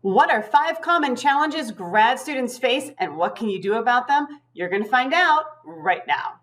What are 5 common challenges grad students face and what can you do about them? You're going to find out right now.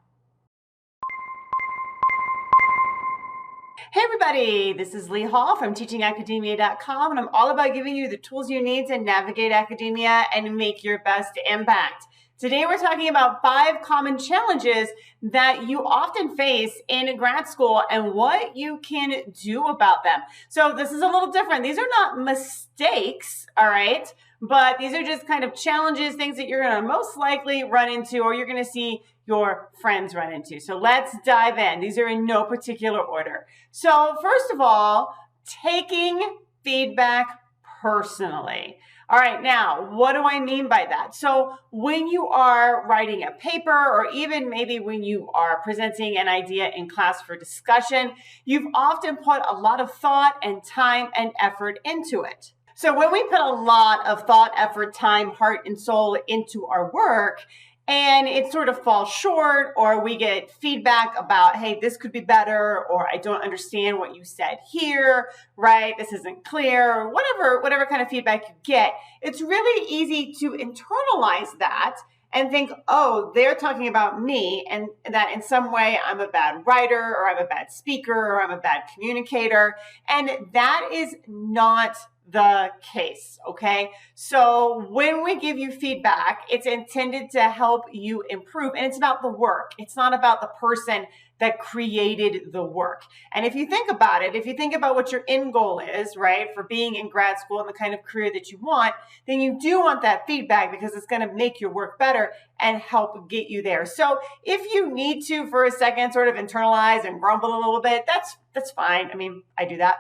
Hey everybody, this is Leigh Hall from teachingacademia.com, and I'm all about giving you the tools you need to navigate academia and make your best impact. Today we're talking about 5 common challenges that you often face in grad school and what you can do about them. So this is a little different. These are not mistakes, all right? But these are just kind of challenges, things that you're going to most likely run into or you're going to see your friends run into. So let's dive in. These are in no particular order. So first of all, taking feedback personally. All right, now, what do I mean by that? So when you are writing a paper or even maybe when you are presenting an idea in class for discussion, you've often put a lot of thought and time and effort into it. So when we put a lot of thought, effort, time, heart, and soul into our work, and it sort of falls short, or we get feedback about, hey, this could be better, or I don't understand what you said here, right? This isn't clear, or whatever kind of feedback you get, it's really easy to internalize that and think, oh, they're talking about me, and that in some way I'm a bad writer, or I'm a bad speaker, or I'm a bad communicator, and that is not the case, okay? So when we give you feedback, it's intended to help you improve, and it's about the work. It's not about the person that created the work. And if you think about it, if you think about what your end goal is, right, for being in grad school and the kind of career that you want, then you do want that feedback because it's going to make your work better and help get you there. So if you need to, for a second, sort of internalize and grumble a little bit, that's fine. I mean, I do that.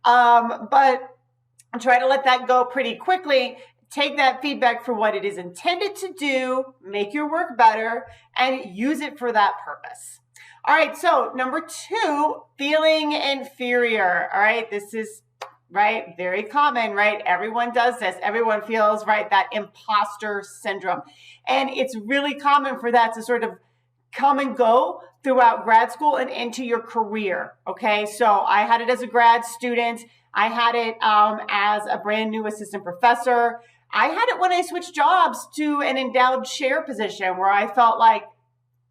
But try to let that go pretty quickly. Take that feedback for what it is intended to do, make your work better, and use it for that purpose. All right, so number 2, feeling inferior. All right, this is, right, very common, right? Everyone does this. Everyone feels, right, that imposter syndrome. And it's really common for that to sort of come and go throughout grad school and into your career, okay? So I had it as a grad student. I had it as a brand new assistant professor. I had it when I switched jobs to an endowed chair position where I felt like,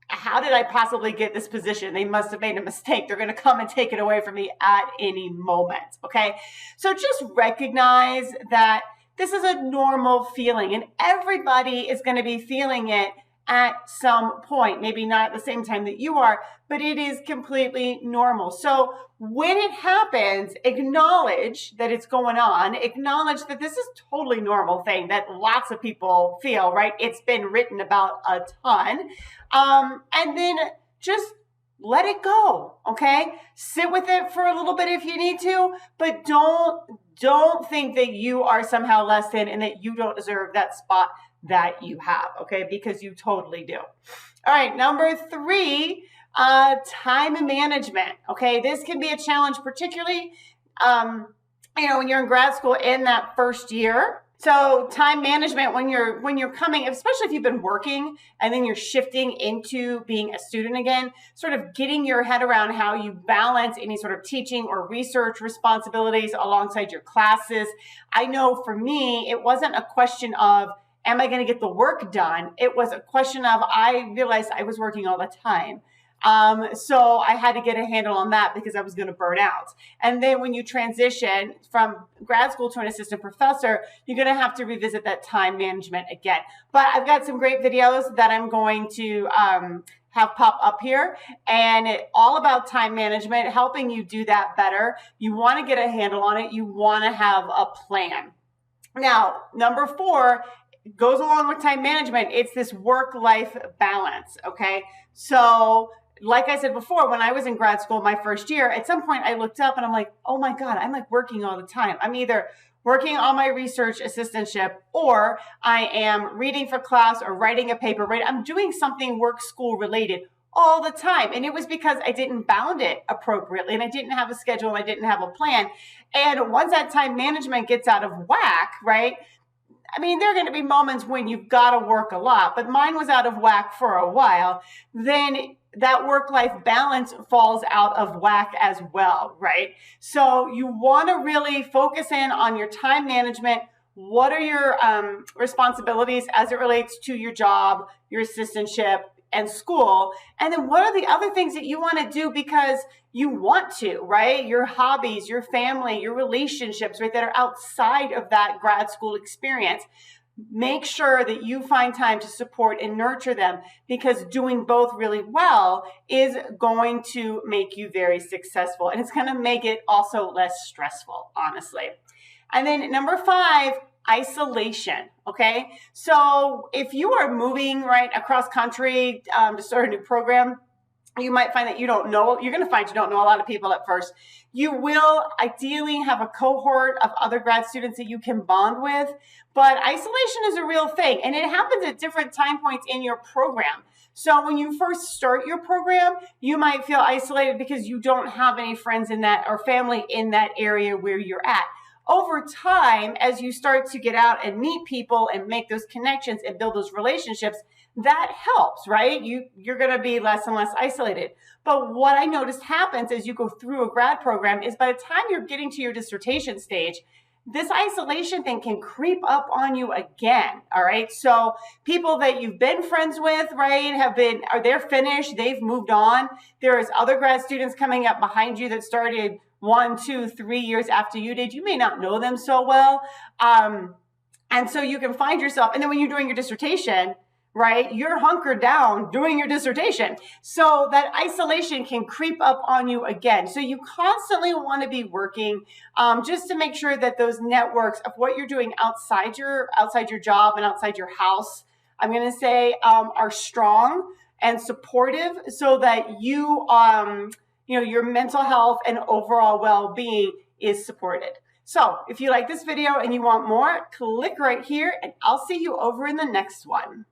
how did I possibly get this position? They must have made a mistake. They're going to come and take it away from me at any moment, okay? So just recognize that this is a normal feeling, and everybody is going to be feeling it at some point, maybe not at the same time that you are, but it is completely normal. So when it happens, acknowledge that it's going on, acknowledge that this is a totally normal thing that lots of people feel, right? It's been written about a ton. And then just let it go, okay? Sit with it for a little bit if you need to, but don't think that you are somehow less than and that you don't deserve that spot that you have, okay? Because you totally do. All right, number 3, time management, okay? This can be a challenge, particularly, when you're in grad school in that first year. So time management, when you're coming, especially if you've been working and then you're shifting into being a student again, sort of getting your head around how you balance any sort of teaching or research responsibilities alongside your classes. I know for me, it wasn't a question of, am I going to get the work done? It was a question of, I realized I was working all the time. So I had to get a handle on that because I was going to burn out. And then when you transition from grad school to an assistant professor, you're going to have to revisit that time management again. But I've got some great videos that I'm going to have pop up here, and all about time management, helping you do that better. You want to get a handle on it. You want to have a plan. Now, number 4, goes along with time management. It's this work-life balance, okay? So like I said before, when I was in grad school my first year, at some point I looked up and I'm like, oh my God, I'm like working all the time. I'm either working on my research assistantship or I am reading for class or writing a paper, right? I'm doing something work school related all the time. And it was because I didn't bound it appropriately and I didn't have a schedule and I didn't have a plan. And once that time management gets out of whack, right? I mean, there are going to be moments when you've got to work a lot, but mine was out of whack for a while. Then that work-life balance falls out of whack as well, right? So you want to really focus in on your time management, What are your responsibilities as it relates to your job, your assistantship, and school? And then what are the other things that you want to do because you want to, right? Your hobbies, your family, your relationships, right, that are outside of that grad school experience. Make sure that you find time to support and nurture them, because doing both really well is going to make you very successful, and it's going to make it also less stressful, honestly. And then number 5, isolation. Okay, so if you are moving right across country to start a new program, you might find that you don't know, you're going to find you don't know a lot of people at first. You will ideally have a cohort of other grad students that you can bond with, but isolation is a real thing, and it happens at different time points in your program. So when you first start your program, you might feel isolated because you don't have any friends in that or family in that area where you're at. Over time, as you start to get out and meet people and make those connections and build those relationships, that helps, right? You're going to be less and less isolated. But what I noticed happens as you go through a grad program is by the time you're getting to your dissertation stage, this isolation thing can creep up on you again, all right? So people that you've been friends with, right, they're finished, they've moved on. There's other grad students coming up behind you that started 1, 2, 3 years after you did. You may not know them so well. And so you can find yourself, and then when you're doing your dissertation, right, you're hunkered down doing your dissertation. So that isolation can creep up on you again. So you constantly want to be working just to make sure that those networks of what you're doing outside your job and outside your house, I'm going to say, are strong and supportive, so that your mental health and overall well-being is supported. So if you like this video and you want more, click right here, and I'll see you over in the next one.